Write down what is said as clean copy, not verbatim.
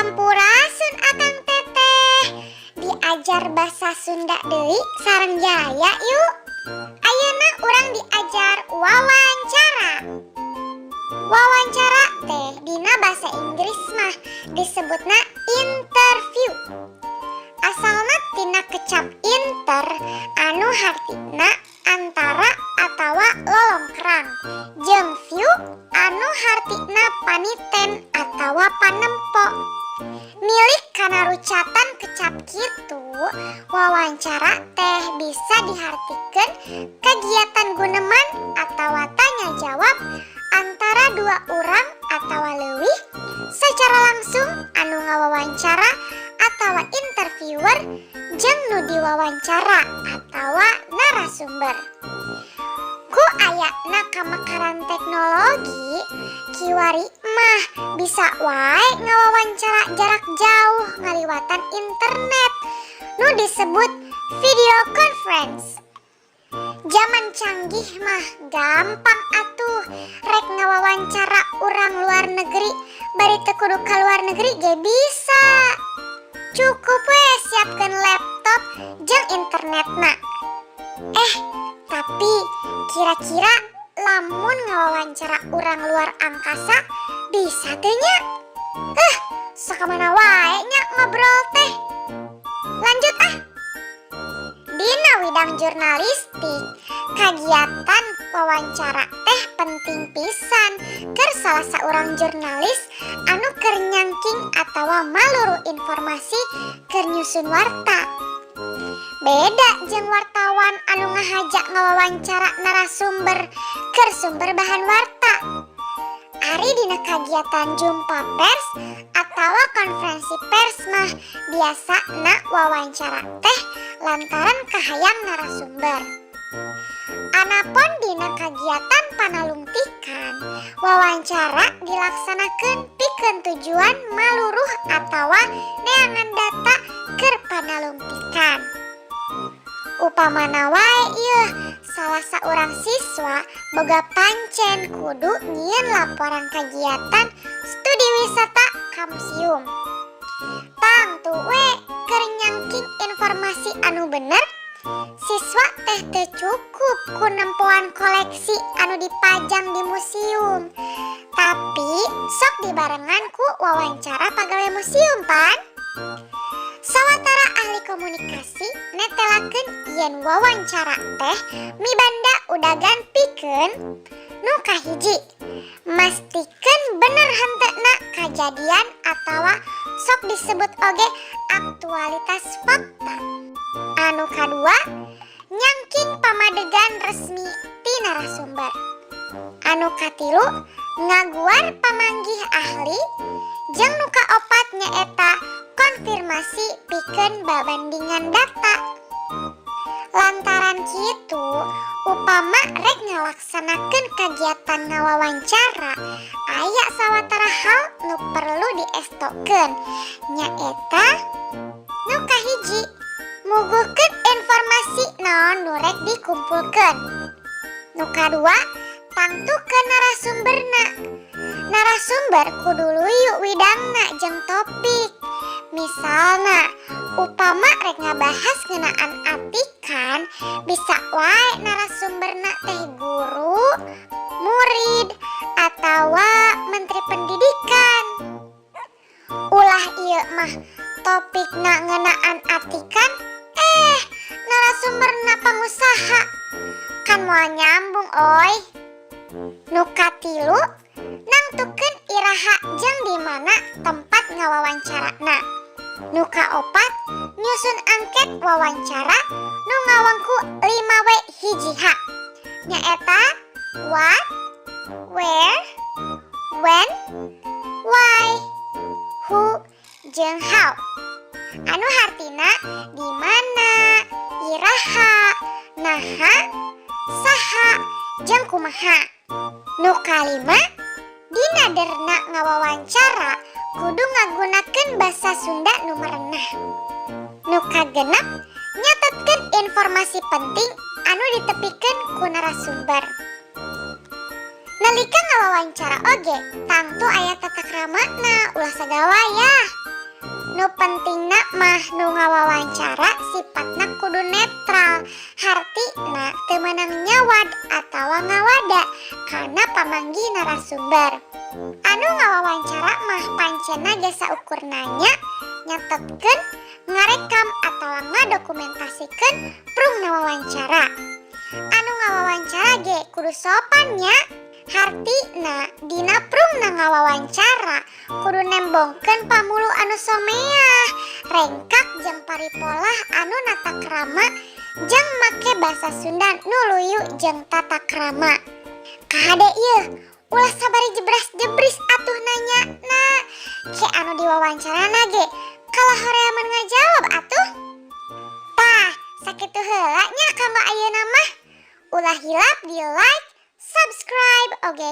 Sampurasun akang teteh. Diajar bahasa Sunda deui sareng Jaya yuk. Ayeuna urang diajar wawancara. Wawancara teh dina bahasa Inggris mah disebutna interview. Asalna tina kecap inter anu hartina antara atawa lolongkrang, jeung view anu hartina paniten atawa panempo. Milik kana rucatan kecap kitu, wawancara teh bisa dihartikeun kegiatan guneman atawa tanya jawab antara dua urang atawa leuwih secara langsung anu ngawawancara atawa interviewer jeung nu diwawancara atawa narasumber. Ku ayana kamakaran teknologi, kiwari mah bisa wae ngawawancara jarak jauh ngaliwatan internet nu disebut video conference. Zaman canggih mah gampang atuh rek ngawawancara urang luar negeri, bari teu kudu ka luar negeri ge bisa. Cukup we siapkeun laptop jeung internetna. Tapi kira-kira lamun ngawawancara urang luar angkasa bisa teu nya? Sakamana wae nya ngobrol teh. Lanjut ah. Dina widang jurnalistik, kagiatan wawancara teh penting pisan keur salah saurang jurnalis anu keur nyangking atawa maluru informasi keur nyusun warta. Beda jeung wartawan anu ngahajak ngawawancara narasumber keur sumber bahan warta. Ari dina kagiatan jumpa pers atawa konferensi pers mah biasana wawancara teh lantaran kahayang narasumber. Anapun dina kagiatan panalungtikan, wawancara dilaksanakeun pikeun tujuan maluruh atawa neangan data keur panalungtikan. Upamana wae ieu salah saurang siswa boga pancen kudu nyieun laporan kagiatan studi wisata ka museum. Tangtu we keur nyangking informasi anu bener, siswa teh teu cukup ku nempoan koleksi anu dipajang di museum, tapi sok dibarengan ku wawancara pagawe museum pan. Sawatara ahli komunikasi netelakeun yen wawancara teh mibanda udagan pikeun nu kahiji, mastikeun bener henteuna kajadian atawa sok disebut oge aktualitas fakta. Anu kadua, nyangking pamadegan resmi ti narasumber. Anu katilu, ngaguar pamanggih ahli, jeung nu kaopat nyaeta konfirmasi pikeun babandingan data. Lantaran kitu, upama rek ngalaksanakeun kagiatan ngawawancara, aya sawatara hal nu perlu diestokeun, nyaeta nu kahiji, muguhkeun informasi naon nu rek dikumpulkeun. Nu kadua, tangtukeun narasumberna. Narasumber kudu luyu widangna jeung topik. Misalna, upama rek ngabahas ngeunaan atikan, bisa wae narasumberna teh guru, murid, atawa menteri pendidikan. Ulah ieu mah topikna ngeunaan atikan, narasumberna pangusaha. Kan moal nyambung oi. Nu katilu, nangtukeun iraha jeung di mana tempat ngawawancarana. Nu kaopat, nyusun angket wawancara nu ngawengku 5W hiji H. Nyaeta what, where, when, why, who, jeung how. Anu hartina di mana, iraha, naha, saha, jeung kumaha. Nu kalima, dina derna ngawawancara kudu ngagunakeun basa Sunda nu merenah. Nu kagenep, nyatetkeun informasi penting anu ditepikeun ku narasumber. Nalika ngawawancara oge, tangtu aya tata kramana ulah sagawaya. Nu pentingna mah nu ngawawancara sifatna kudu netral, hartina teu meunang nyawad atawa ngawada kana pamanggi narasumber. Anu ngawawancara mah pancena jasa ukur nanya, nyatetkeun, ngarekam atawa ngadokumentasikeun prung nawawancara. Anu ngawawancara ge kudu sopan nya. Hartina dina prungna ngawawancara kudu nembongkeun pamulu anu someah, rengkak jeung paripolah anu natakrama jeung make basa Sunda nu luyu jeung tatakrama. Kahade ieu ulah sabari jebras-jebris atuh nanya ke anu diwawancarana ge kalah horeaman ngajawab atuh. Tah sakitu heula nya kanggo ayeuna mah. Ulah hilap di like, subscribe, oge